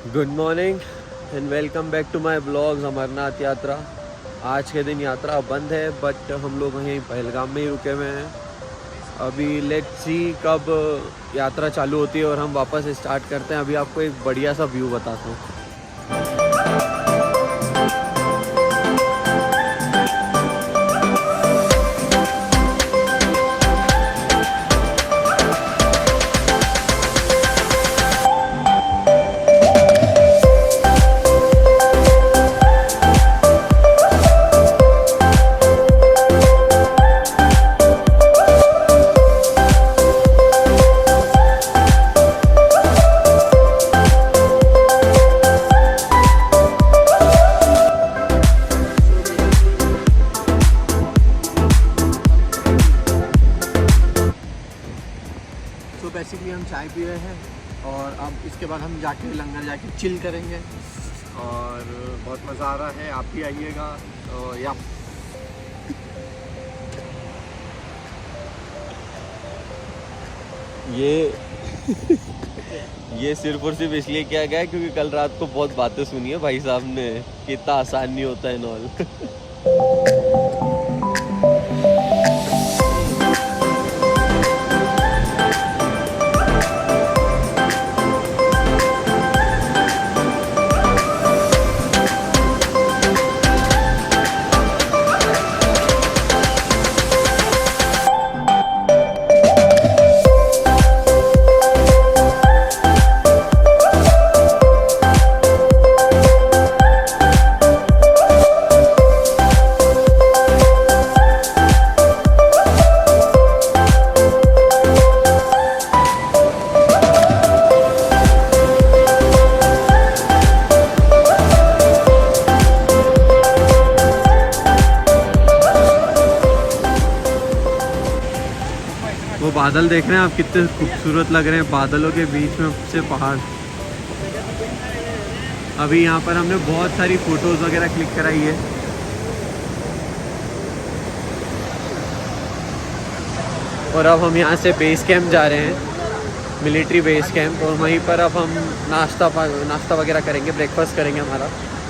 Good morning and welcome back to my blogs Amarnath Yatra. आज के दिन यात्रा बंद है बट हम लोग यहीं पहलगाम में ही रुके हुए हैं। अभी लेट्स सी कब यात्रा चालू होती है और हम वापस स्टार्ट करते हैं। अभी आपको एक बढ़िया सा व्यू बताता हूँ। तो बेसिकली हम चाय पी रहे हैं और अब इसके बाद हम जाके लंगर जाके चिल करेंगे और बहुत मज़ा आ रहा है। आप भी आइएगा। तो या ये सिर्फ और सिर्फ इसलिए किया गया है क्योंकि कल रात को बहुत बातें सुनी है भाई साहब ने कि इतना आसान नहीं होता है नॉल। वो बादल देख रहे हैं आप, कितने खूबसूरत लग रहे हैं। बादलों के बीच में से पहाड़। अभी यहाँ पर हमने बहुत सारी फोटोज़ वगैरह क्लिक कराई है। और अब हम यहाँ से बेस कैंप जा रहे हैं, मिलिट्री बेस कैंप। और वहीं पर अब हम नाश्ता वगैरह करेंगे, ब्रेकफास्ट करेंगे हमारा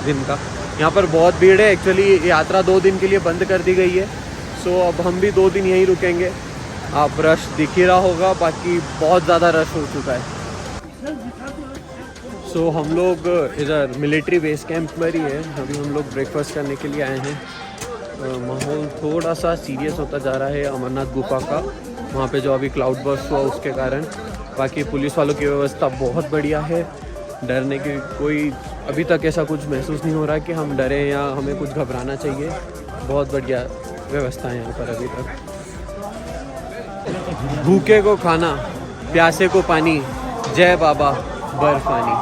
दिन का। यहाँ पर बहुत भीड़ है। एक्चुअली यात्रा 2 दिन के लिए बंद कर दी गई है। सो अब हम भी 2 दिन यहीं रुकेंगे। आप रश दिख ही रहा होगा, बाकी बहुत ज़्यादा रश हो चुका है। सो हम लोग इधर मिलिट्री बेस कैंप पर ही है। अभी हम लोग ब्रेकफास्ट करने के लिए आए हैं। माहौल थोड़ा सा सीरियस होता जा रहा है अमरनाथ गुफा का, वहाँ पे जो अभी क्लाउड बर्स्ट हुआ उसके कारण। बाकी पुलिस वालों की व्यवस्था बहुत बढ़िया है। डरने की कोई अभी तक ऐसा कुछ महसूस नहीं हो रहा कि हम डरें या हमें कुछ घबराना चाहिए। बहुत बढ़िया व्यवस्था है यहाँ पर अभी तक। भूखे को खाना, प्यासे को पानी, जय बाबा बर्फानी।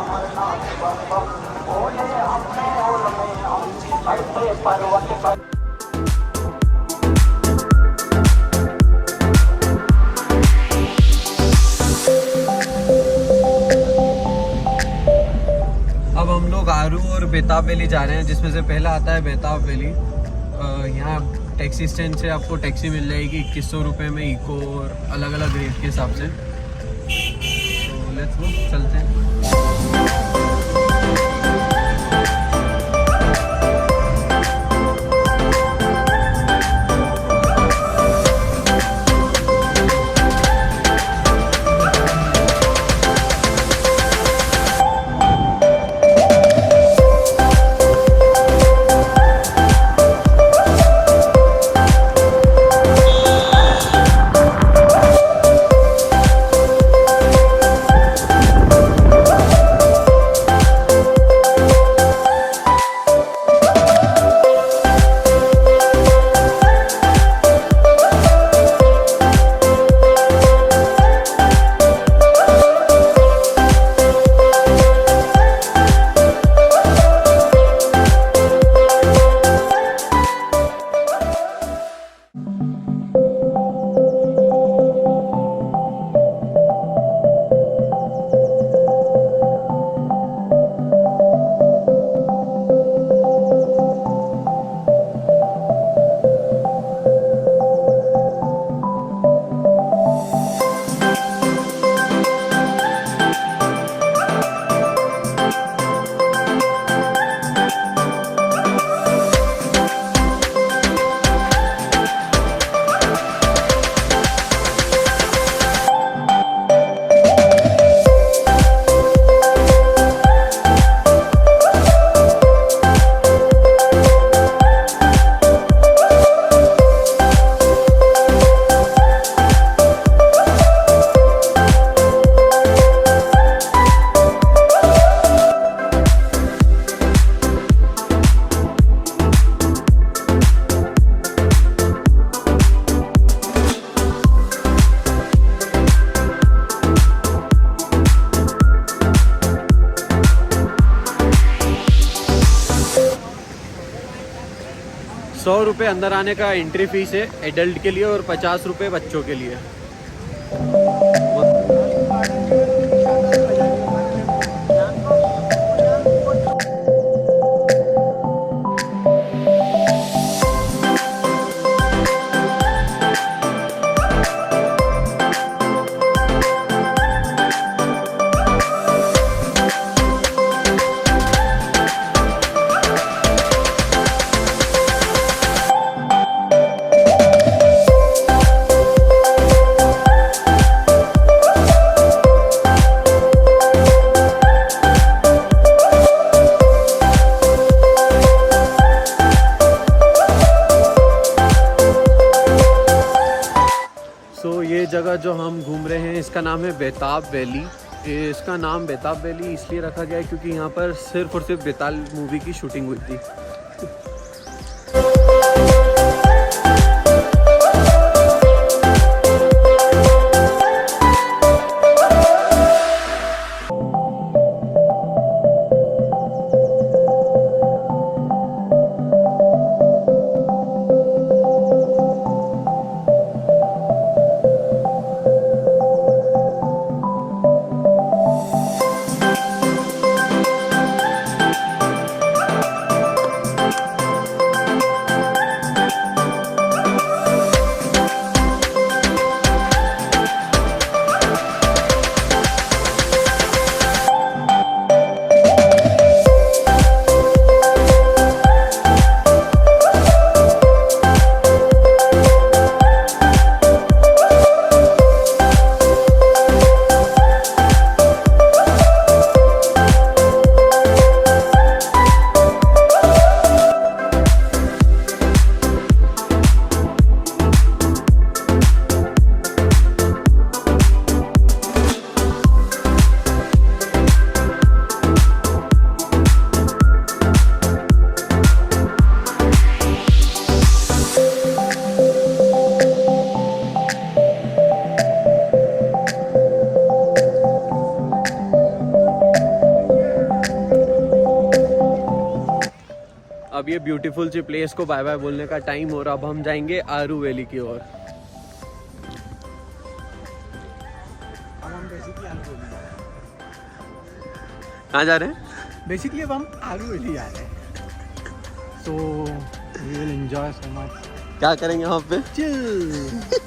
अब हम लोग आरू और बेताब वैली जा रहे हैं, जिसमें से पहला आता है बेताब वैली। यहाँ टैक्सी स्टैंड से आपको टैक्सी मिल जाएगी 2100 रुपये में, इको और अलग अलग रेट के हिसाब से। तो लेट्स गो, चलते हैं। 100 रुपये अंदर आने का एंट्री फीस है एडल्ट के लिए और 50 रुपये बच्चों के लिए। ये जगह जो हम घूम रहे हैं इसका नाम है बेताब वैली। इसका नाम बेताब वैली इसलिए रखा गया है क्योंकि यहाँ पर सिर्फ और सिर्फ बेताल मूवी की शूटिंग हुई थी। अब ये ब्यूटीफुल सी प्लेस को बाय बाय बोलने का टाइम और अब हम जाएंगे आरू वैली की ओर। कहाँ जा रहे हैं? बेसिकली अब हम आरू वैली जा रहे हैं, so we will enjoy so much. क्या करेंगे वहाँ पे? चिल।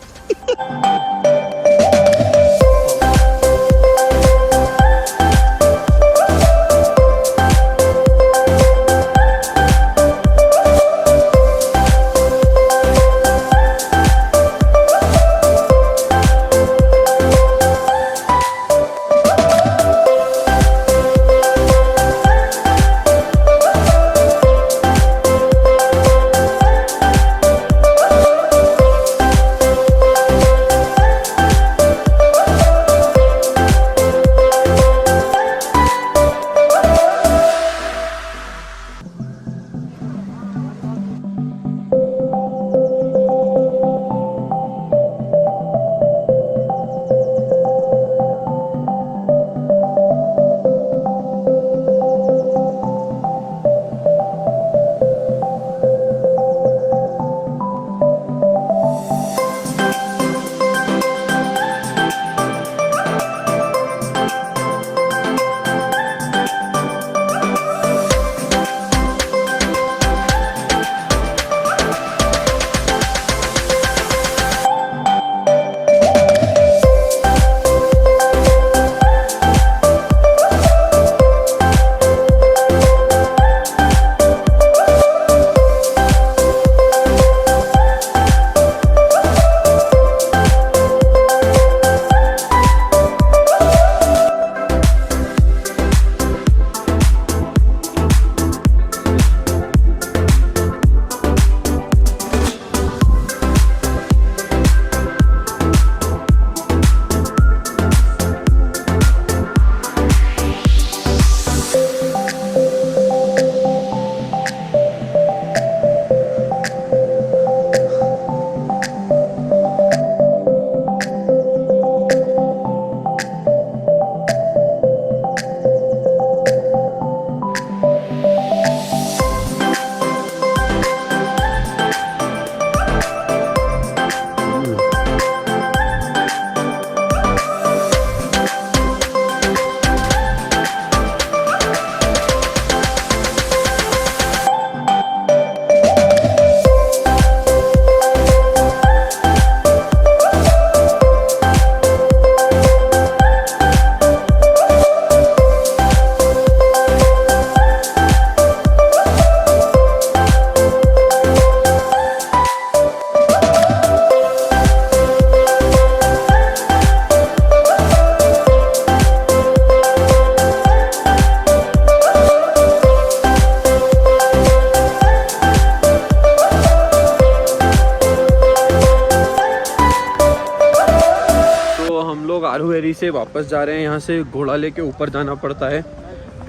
आरू वैली से वापस जा रहे हैं। यहाँ से घोड़ा लेके ऊपर जाना पड़ता है,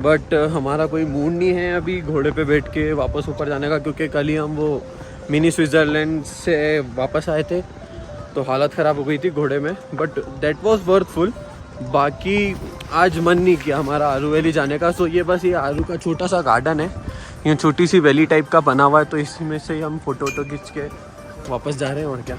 बट हमारा कोई मूड नहीं है अभी घोड़े पे बैठ के वापस ऊपर जाने का, क्योंकि कल ही हम वो मिनी स्विट्ज़रलैंड से वापस आए थे तो हालत ख़राब हो गई थी घोड़े में, बट दैट वाज वर्थफुल। बाकी आज मन नहीं किया हमारा आरू वैली जाने का। सो ये बस ये आरू का छोटा सा गार्डन है, ये छोटी सी वैली टाइप का बना हुआ है, तो इसी में से ही हम फ़ोटो खींच के वापस जा रहे हैं। और क्या,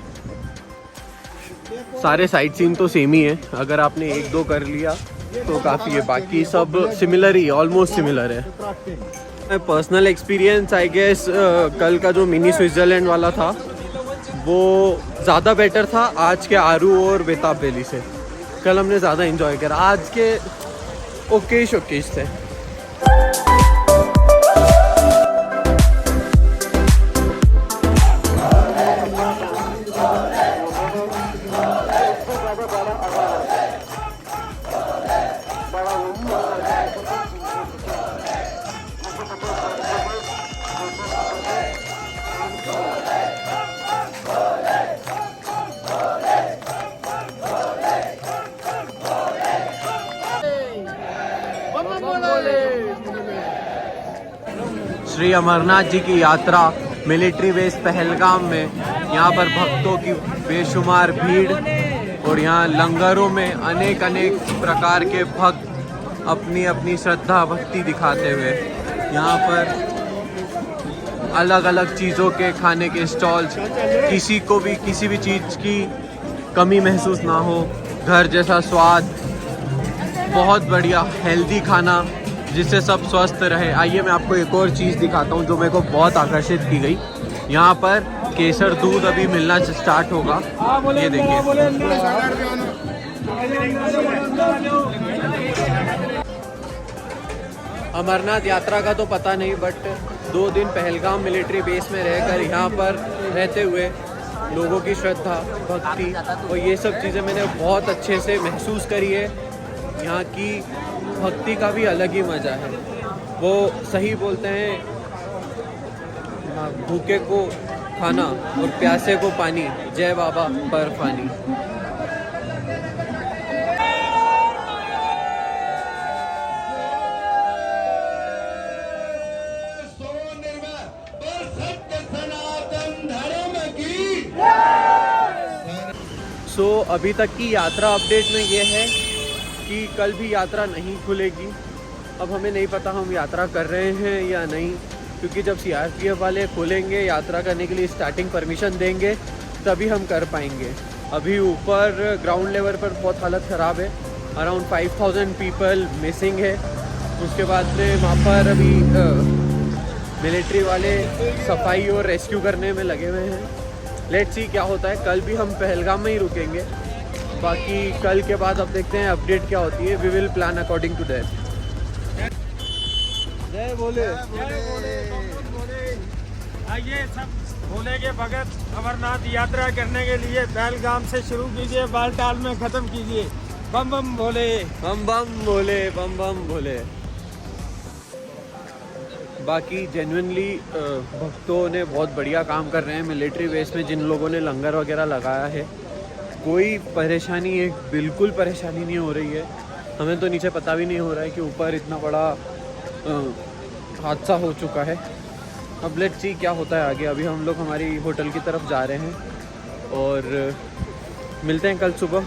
सारे साइट सीन तो सेम ही है, अगर आपने 1-2 कर लिया तो काफ़ी है, बाकी सब सिमिलर ही, ऑलमोस्ट सिमिलर है। पर्सनल एक्सपीरियंस आई गेस कल का जो मिनी स्विट्ज़रलैंड वाला था वो ज़्यादा बेटर था आज के आरू और बेताब वैली से। कल हमने ज़्यादा इन्जॉय करा, आज के ओकेश थे। श्री अमरनाथ जी की यात्रा मिलिट्री बेस पहलगाम में, यहाँ पर भक्तों की बेशुमार भीड़ और यहाँ लंगरों में अनेक प्रकार के भक्त अपनी अपनी श्रद्धा भक्ति दिखाते हुए, यहाँ पर अलग अलग चीज़ों के खाने के स्टॉल्स, किसी को भी किसी भी चीज़ की कमी महसूस ना हो, घर जैसा स्वाद, बहुत बढ़िया हेल्दी खाना जिससे सब स्वस्थ रहे। आइए मैं आपको एक और चीज़ दिखाता हूँ जो मेरे को बहुत आकर्षित की गई। यहाँ पर केसर दूध अभी मिलना स्टार्ट होगा, ये देखिए। अमरनाथ यात्रा का तो पता नहीं, बट 2 दिन पहलगाम मिलिट्री बेस में रहकर यहाँ पर रहते हुए लोगों की श्रद्धा भक्ति और ये सब चीज़ें मैंने बहुत अच्छे से महसूस करी है। यहाँ की भक्ति का भी अलग ही मज़ा है। वो सही बोलते हैं, भूखे को खाना और प्यासे को पानी, जय बाबा बर्फानी। सो अभी तक की यात्रा अपडेट में ये है कि कल भी यात्रा नहीं खुलेगी। अब हमें नहीं पता हम यात्रा कर रहे हैं या नहीं, क्योंकि जब CRPF वाले खोलेंगे यात्रा करने के लिए, स्टार्टिंग परमिशन देंगे, तभी हम कर पाएंगे। अभी ऊपर ग्राउंड लेवल पर बहुत हालत ख़राब है, अराउंड 5000 पीपल मिसिंग है। उसके बाद में वहाँ पर अभी मिलिट्री वाले सफाई और रेस्क्यू करने में लगे हुए हैं। लेट्स सी क्या होता है। कल भी हम पहलगाम में ही रुकेंगे, बाकी कल के बाद अब देखते हैं अपडेट क्या होती है। We will plan according to that. जय बोले, आइए सब भोले के भगत अमरनाथ यात्रा करने के लिए पहलगाम से शुरू कीजिए, बालटाल में ख़त्म कीजिए। बम बम भोले, बम बम भोले, बम बम भोले। बाकी जेन्युइनली भक्तों ने बहुत बढ़िया काम कर रहे हैं मिलिट्री बेस में। जिन लोगों ने लंगर वगैरह लगाया है, कोई परेशानी है, बिल्कुल परेशानी नहीं हो रही है। हमें तो नीचे पता भी नहीं हो रहा है कि ऊपर इतना बड़ा हादसा हो चुका है। अब लेट्स सी क्या होता है आगे। अभी हम लोग हमारी होटल की तरफ जा रहे हैं और मिलते हैं कल सुबह।